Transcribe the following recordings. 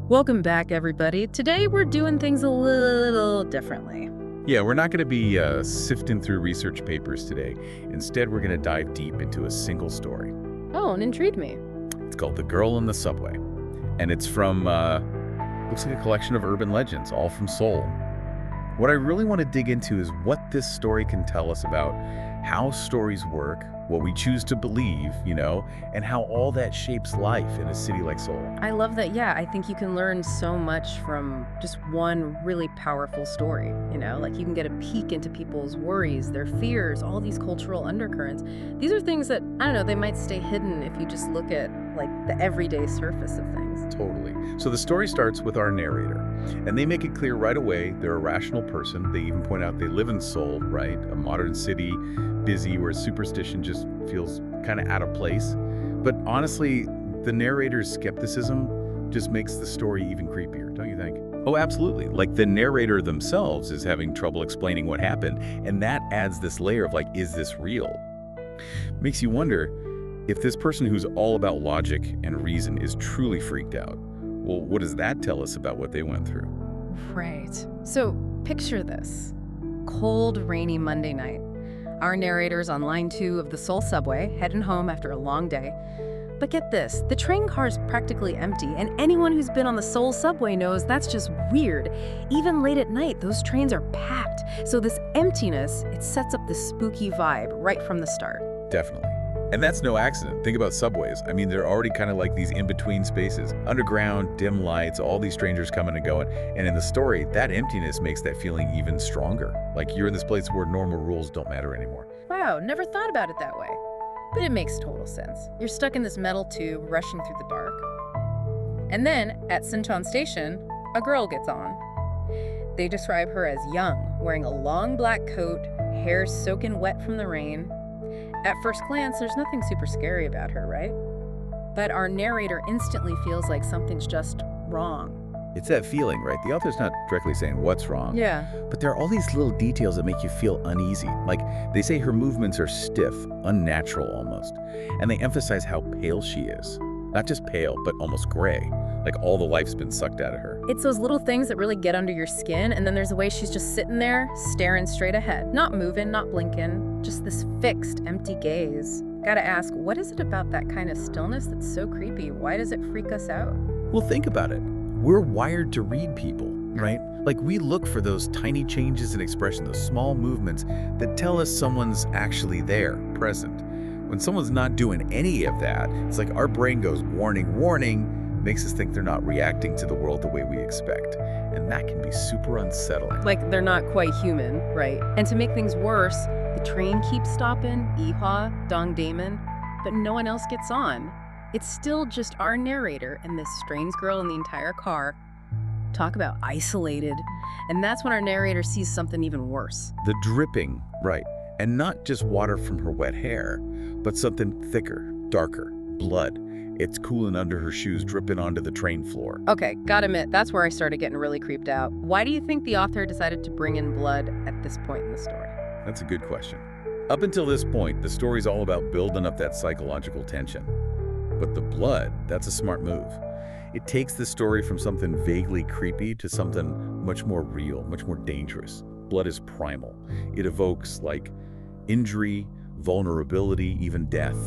Welcome back, everybody. Today we're doing things a little differently. Yeah, we're not going to be sifting through research papers today. Instead, we're going to dive deep into a single story. Oh, and intrigued me. It's called The Girl in the Subway. And it's from, looks like a collection of urban legends, all from Seoul. What I really want to dig into is what this story can tell us about how stories work, what we choose to believe, and how all that shapes life in a city like Seoul. I love that. Yeah, I think you can learn so much from just one really powerful story. Like you can get a peek into people's worries, their fears, all these cultural undercurrents. These are things that, I don't know, they might stay hidden if you just look at like the everyday surface of things. Totally. So the story starts with our narrator, and they make it clear right away they're a rational person. They even point out they live in Seoul, right? A modern city, busy, where superstition just feels kind of out of place. But honestly, the narrator's skepticism just makes the story even creepier, don't you think? Oh, absolutely. Like the narrator themselves is having trouble explaining what happened, and that adds this layer of like, is this real? Makes you wonder if this person who's all about logic and reason is truly freaked out. Well, what does that tell us about what they went through? Right. So picture this. Cold, rainy Monday night. Our narrator's on line 2 of the Seoul subway, heading home after a long day. But get this, the train car's practically empty, and anyone who's been on the Seoul subway knows that's just weird. Even late at night, those trains are packed. So this emptiness, it sets up this spooky vibe right from the start. Definitely. And that's no accident. Think about subways. I mean, they're already kind of like these in-between spaces. Underground, dim lights, all these strangers coming and going. And in the story, that emptiness makes that feeling even stronger. Like you're in this place where normal rules don't matter anymore. Wow, never thought about it that way. But it makes total sense. You're stuck in this metal tube, rushing through the dark. And then, at Sinchon Station, a girl gets on. They describe her as young, wearing a long black coat, hair soaking wet from the rain. At first glance, there's nothing super scary about her, right? But our narrator instantly feels like something's just wrong. It's that feeling, right? The author's not directly saying what's wrong. Yeah. But there are all these little details that make you feel uneasy. Like they say her movements are stiff, unnatural almost. And they emphasize how pale she is. Not just pale, but almost gray. Like all the life's been sucked out of her. It's those little things that really get under your skin, and then there's the way she's just sitting there, staring straight ahead. Not moving, not blinking, just this fixed, empty gaze. Gotta ask, what is it about that kind of stillness that's so creepy? Why does it freak us out? Well, think about it. We're wired to read people, right? Like we look for those tiny changes in expression, those small movements that tell us someone's actually there, present. When someone's not doing any of that, it's like our brain goes, warning, warning, makes us think they're not reacting to the world the way we expect. And that can be super unsettling. Like they're not quite human, right? And to make things worse, the train keeps stopping, Ihwa, Dongdaemun, but no one else gets on. It's still just our narrator and this strange girl in the entire car. Talk about isolated. And that's when our narrator sees something even worse. The dripping, right. And not just water from her wet hair, but something thicker, darker, blood. It's cooling under her shoes, dripping onto the train floor. Okay, gotta admit, that's where I started getting really creeped out. Why do you think the author decided to bring in blood at this point in the story? That's a good question. Up until this point, the story's all about building up that psychological tension. But the blood, that's a smart move. It takes the story from something vaguely creepy to something much more real, much more dangerous. Blood is primal. It evokes, like, injury, vulnerability, even death.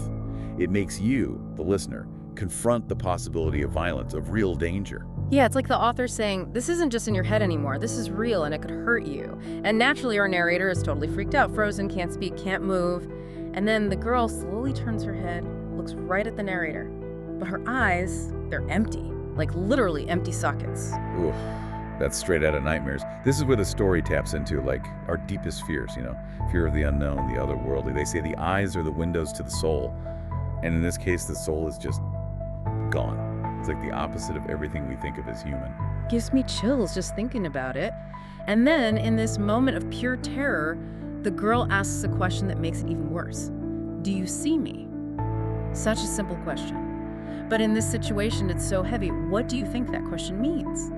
It makes you, the listener, confront the possibility of violence, of real danger. Yeah, it's like the author saying, this isn't just in your head anymore, this is real and it could hurt you. And naturally our narrator is totally freaked out, frozen, can't speak, can't move. And then the girl slowly turns her head, looks right at the narrator. But her eyes, they're empty, like literally empty sockets. Oof, that's straight out of nightmares. This is where the story taps into, like, our deepest fears, fear of the unknown, the otherworldly. They say the eyes are the windows to the soul. And in this case, the soul is just gone. It's like the opposite of everything we think of as human. Gives me chills just thinking about it. And then, in this moment of pure terror, the girl asks a question that makes it even worse. Do you see me? Such a simple question. But in this situation, it's so heavy. What do you think that question means?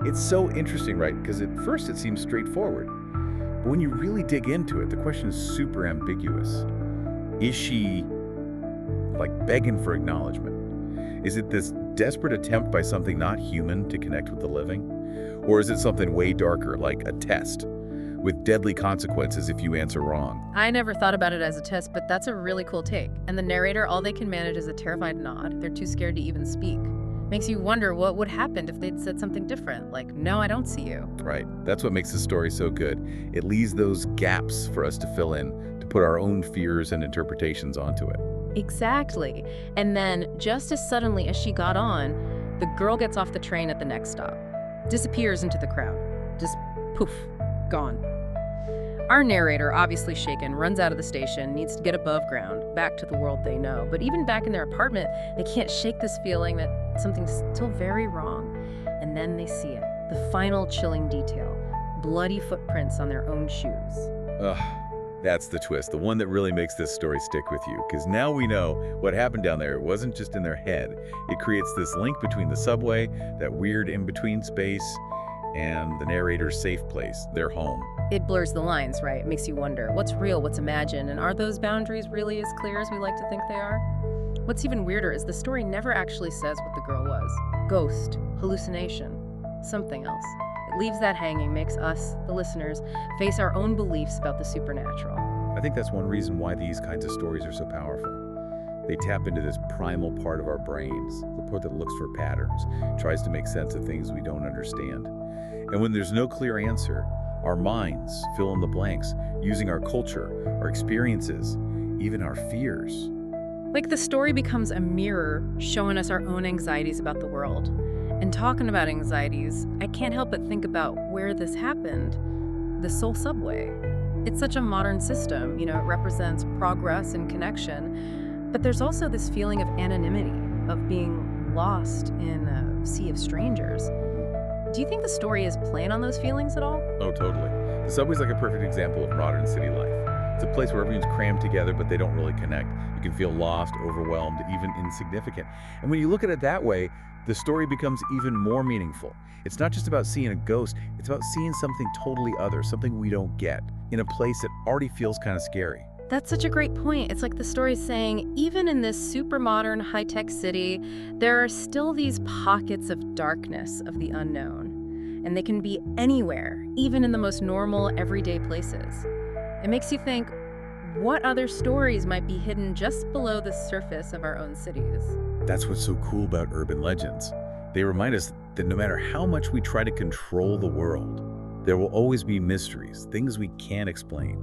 It's so interesting, right? Because at first it seems straightforward. But when you really dig into it, the question is super ambiguous. Is she, like, begging for acknowledgement? Is it this desperate attempt by something not human to connect with the living? Or is it something way darker, like a test, with deadly consequences if you answer wrong? I never thought about it as a test, but that's a really cool take. And the narrator, all they can manage is a terrified nod. They're too scared to even speak. Makes you wonder what would happen if they'd said something different, like, no, I don't see you. Right. That's what makes the story so good. It leaves those gaps for us to fill in, to put our own fears and interpretations onto it. Exactly. And then, just as suddenly as she got on, the girl gets off the train at the next stop, disappears into the crowd. Just poof, gone. Our narrator, obviously shaken, runs out of the station, needs to get above ground, back to the world they know. But even back in their apartment, they can't shake this feeling that something's still very wrong. And then they see it, the final chilling detail, bloody footprints on their own shoes. Ugh, that's the twist, the one that really makes this story stick with you. Because now we know what happened down there. It wasn't just in their head. It creates this link between the subway, that weird in-between space, and the narrator's safe place, their home. It blurs the lines, right? It makes you wonder, what's real, what's imagined, and are those boundaries really as clear as we like to think they are? What's even weirder is the story never actually says what the girl was. Ghost, hallucination, something else. It leaves that hanging, makes us, the listeners, face our own beliefs about the supernatural. I think that's one reason why these kinds of stories are so powerful. They tap into this primal part of our brains, the part that looks for patterns, tries to make sense of things we don't understand. And when there's no clear answer, our minds fill in the blanks, using our culture, our experiences, even our fears. Like the story becomes a mirror showing us our own anxieties about the world. And talking about anxieties, I can't help but think about where this happened, the Seoul subway. It's such a modern system, it represents progress and connection, but there's also this feeling of anonymity, of being lost in a sea of strangers. Do you think the story is playing on those feelings at all? Oh, totally. The subway's like a perfect example of modern city life. It's a place where everyone's crammed together, but they don't really connect. You can feel lost, overwhelmed, even insignificant. And when you look at it that way, the story becomes even more meaningful. It's not just about seeing a ghost, it's about seeing something totally other, something we don't get, in a place that already feels kind of scary. That's such a great point. It's like the story's saying, even in this super modern, high-tech city, there are still these pockets of darkness, of the unknown. And they can be anywhere, even in the most normal, everyday places. It makes you think, what other stories might be hidden just below the surface of our own cities? That's what's so cool about urban legends. They remind us that no matter how much we try to control the world, there will always be mysteries, things we can't explain.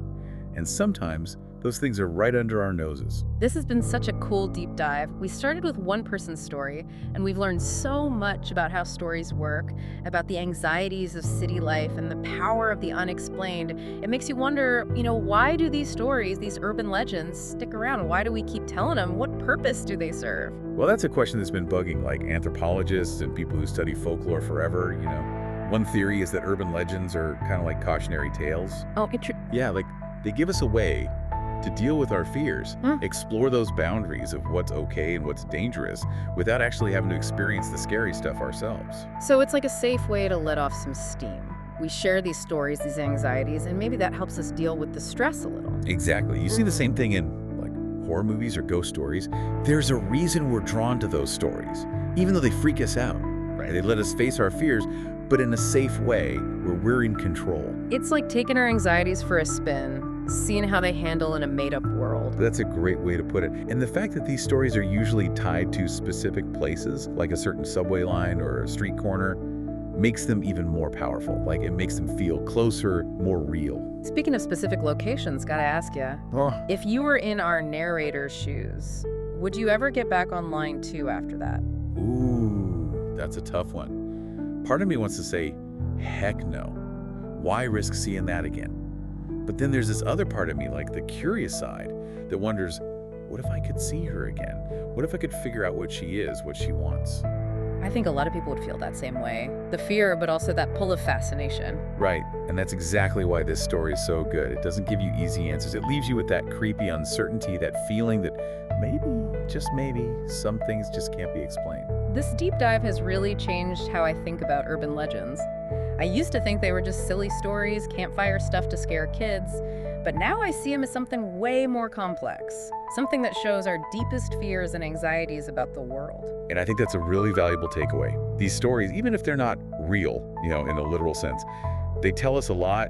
And sometimes, those things are right under our noses. This has been such a cool deep dive. We started with one person's story, and we've learned so much about how stories work, about the anxieties of city life and the power of the unexplained. It makes you wonder, why do these stories, these urban legends, stick around? Why do we keep telling them? What purpose do they serve? Well, that's a question that's been bugging like anthropologists and people who study folklore forever, One theory is that urban legends are kind of like cautionary tales. Oh, Yeah, like they give us a way to deal with our fears, explore those boundaries of what's okay and what's dangerous without actually having to experience the scary stuff ourselves. So it's like a safe way to let off some steam. We share these stories, these anxieties, and maybe that helps us deal with the stress a little. Exactly. You see the same thing in like horror movies or ghost stories. There's a reason we're drawn to those stories, even though they freak us out. Right? They let us face our fears, but in a safe way where we're in control. It's like taking our anxieties for a spin, seeing how they handle in a made-up world. That's a great way to put it. And the fact that these stories are usually tied to specific places, like a certain subway line or a street corner, makes them even more powerful. Like it makes them feel closer, more real. Speaking of specific locations, gotta ask you, if you were in our narrator's shoes, would you ever get back on line 2 after that? Ooh, that's a tough one. Part of me wants to say, heck no. Why risk seeing that again? But then there's this other part of me, like the curious side, that wonders, what if I could see her again? What if I could figure out what she is, what she wants? I think a lot of people would feel that same way. The fear, but also that pull of fascination. Right, and that's exactly why this story is so good. It doesn't give you easy answers. It leaves you with that creepy uncertainty, that feeling that maybe, just maybe, some things just can't be explained. This deep dive has really changed how I think about urban legends. I used to think they were just silly stories, campfire stuff to scare kids, but now I see them as something way more complex, something that shows our deepest fears and anxieties about the world. And I think that's a really valuable takeaway. These stories, even if they're not real, in a literal sense, they tell us a lot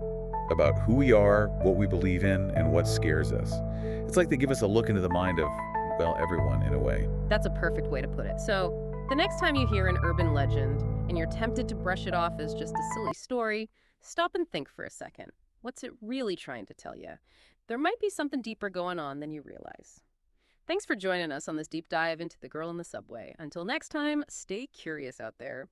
about who we are, what we believe in, and what scares us. It's like they give us a look into the mind of, well, everyone in a way. That's a perfect way to put it. So, the next time you hear an urban legend and you're tempted to brush it off as just a silly story, stop and think for a second. What's it really trying to tell you? There might be something deeper going on than you realize. Thanks for joining us on this deep dive into The Girl in the Subway. Until next time, stay curious out there.